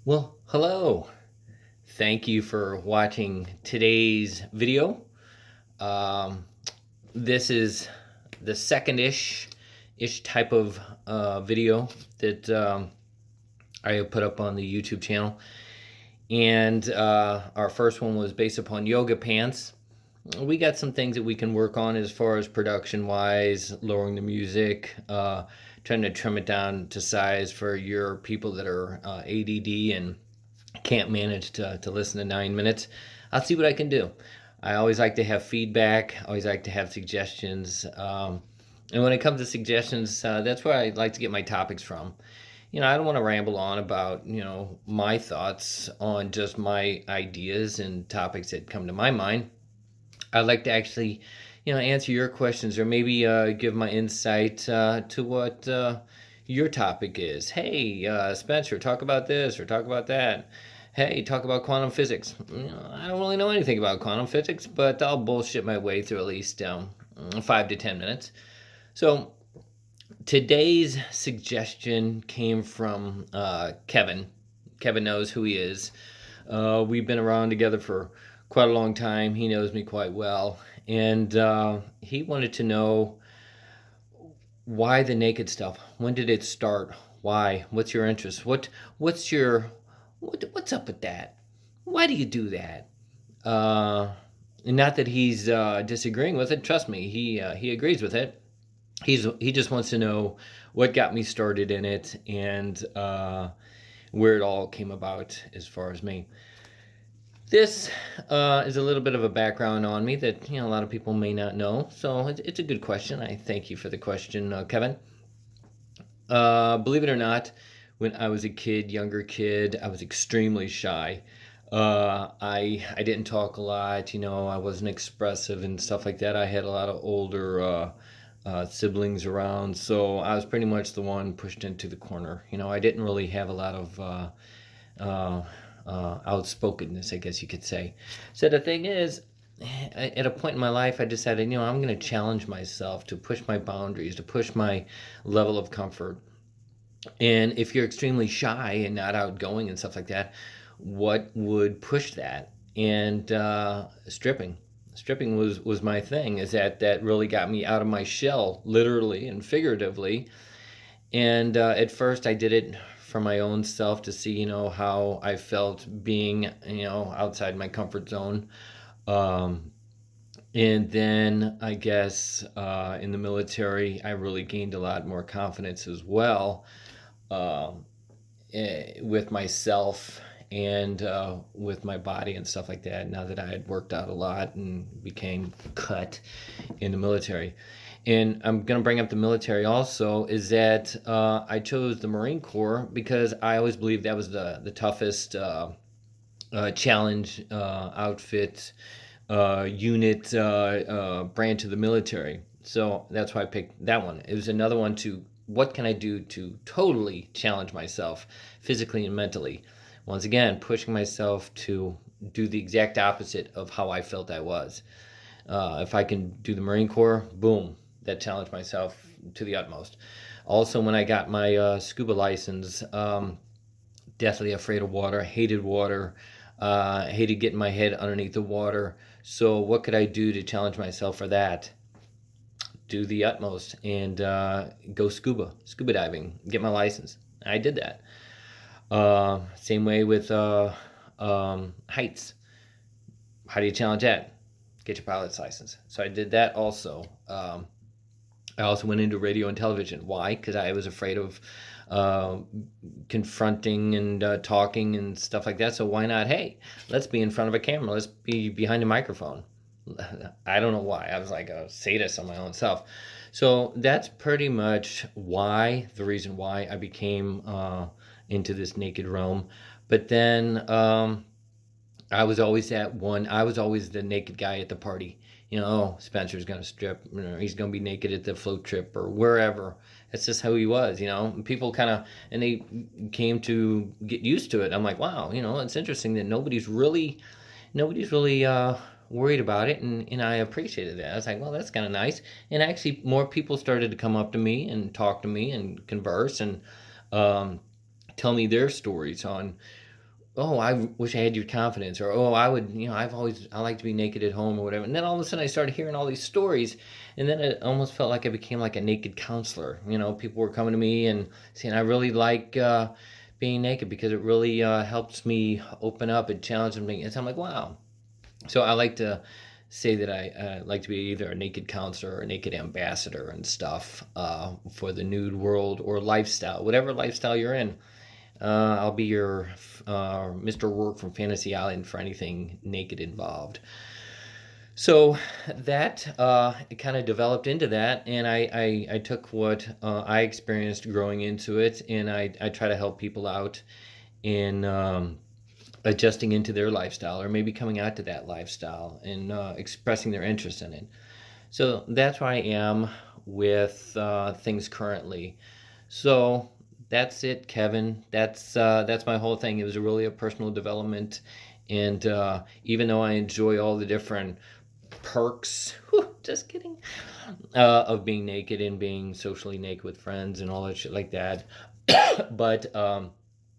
Well, hello. Thank you for watching today's video. Um, this is the second-ish type of video that I put up on the YouTube channel. And our first one was based upon yoga pants. We got some things that we can work on as far as production-wise, lowering the music, trying to trim it down to size for your people that are ADD and can't manage to listen to 9 minutes. I'll see what I can do. I always like to have feedback. I always like to have suggestions. And when it comes to suggestions, that's where I like to get my topics from. I don't want to ramble on about, my thoughts on just my ideas and topics that come to my mind. I'd like to actually, answer your questions or maybe give my insight to what your topic is. Hey, Spencer, talk about this or talk about that. Hey, talk about quantum physics. I don't really know anything about quantum physics, but I'll bullshit my way through at least 5 to 10 minutes. So today's suggestion came from Kevin. Kevin knows who he is. We've been around together for quite a long time. He knows me quite well. And he wanted to know why the naked stuff? When did it start? Why? What's your interest? What's up with that? Why do you do that? Uh, and not that he's disagreeing with it. Trust me, he agrees with it. He just wants to know what got me started in it and where it all came about as far as me. This is a little bit of a background on me that a lot of people may not know. So it's a good question. I thank you for the question, Kevin. Believe it or not, when I was a kid, younger kid, I was extremely shy. I didn't talk a lot. I wasn't expressive and stuff like that. I had a lot of older siblings around, so I was pretty much the one pushed into the corner. I didn't really have a lot of uh, outspokenness, I guess you could say. So the thing is, at a point in my life, I decided, I'm going to challenge myself to push my boundaries, to push my level of comfort. And if you're extremely shy and not outgoing and stuff like that, what would push that? And stripping was my thing. Is that really got me out of my shell, literally and figuratively. And at first, I did it for my own self to see, how I felt being, outside my comfort zone. Um, and then I guess in the military, I really gained a lot more confidence as well um, with myself and with my body and stuff like that. Now that I had worked out a lot and became cut in the military. And I'm going to bring up the military also, is that I chose the Marine Corps because I always believed that was the toughest challenge outfit unit branch of the military. So that's why I picked that one. It was another one to what can I do to totally challenge myself physically and mentally. Once again, pushing myself to do the exact opposite of how I felt I was. If I can do the Marine Corps, boom, that challenged myself to the utmost. Also, when I got my scuba license, deathly afraid of water, hated water, hated getting my head underneath the water. So, what could I do to challenge myself for that? Do the utmost and go scuba diving, get my license. I did that. Same way with heights. How do you challenge that? Get your pilot's license. So I did that also. I also went into radio and television. Why? Because I was afraid of uh, confronting and talking and stuff like that. So why not? Hey, let's be in front of a camera. Let's be behind a microphone. I don't know why. I was like a sadist on my own self. So that's pretty much the reason why I became into this naked realm. But then I was always the naked guy at the party. Spencer's going to strip. He's going to be naked at the float trip or wherever. That's just how he was, People and they came to get used to it. I'm like, wow, it's interesting that nobody's really worried about it. And I appreciated that. I was like, well, that's kind of nice. And actually, more people started to come up to me and talk to me and converse and um, tell me their stories on oh, I wish I had your confidence, or oh, I would, I like to be naked at home or whatever. And then all of a sudden I started hearing all these stories, and then it almost felt like I became like a naked counselor. People were coming to me and saying, I really like being naked because it really helps me open up. It challenges me. And so I'm like, wow. So I like to say that I like to be either a naked counselor or a naked ambassador and stuff for the nude world or lifestyle, whatever lifestyle you're in. I'll be your Mr. Rourke from Fantasy Island for anything naked involved. So that it kind of developed into that, and I took what I experienced growing into it, and I try to help people out in adjusting into their lifestyle or maybe coming out to that lifestyle and expressing their interest in it. So that's where I am with things currently. So that's it, Kevin. That's my whole thing. It was really a personal development, and even though I enjoy all the different perks, just kidding, of being naked and being socially naked with friends and all that shit like that, but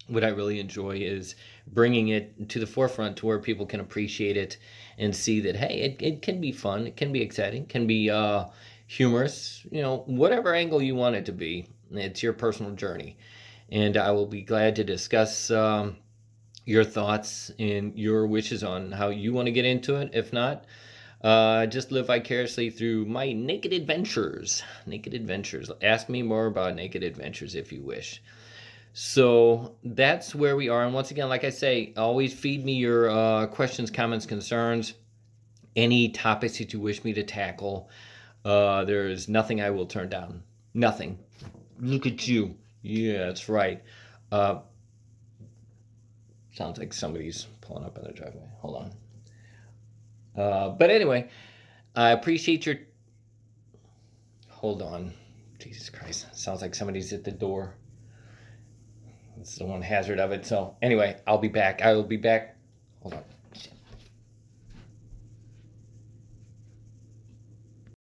what I really enjoy is bringing it to the forefront to where people can appreciate it and see that, hey, it can be fun, it can be exciting, it can be humorous, whatever angle you want it to be. It's your personal journey. And I will be glad to discuss your thoughts and your wishes on how you want to get into it. If not, just live vicariously through my naked adventures. Naked adventures. Ask me more about naked adventures if you wish. So that's where we are. And once again, like I say, always feed me your questions, comments, concerns, any topics that you wish me to tackle. There is nothing I will turn down. Nothing. Look at you. Yeah, that's right. Uh, Sounds like somebody's pulling up in the driveway. Hold on. But anyway, I appreciate your... Hold on. Jesus Christ. Sounds like somebody's at the door. It's the one hazard of it. So anyway, I'll be back. I will be back. Hold on.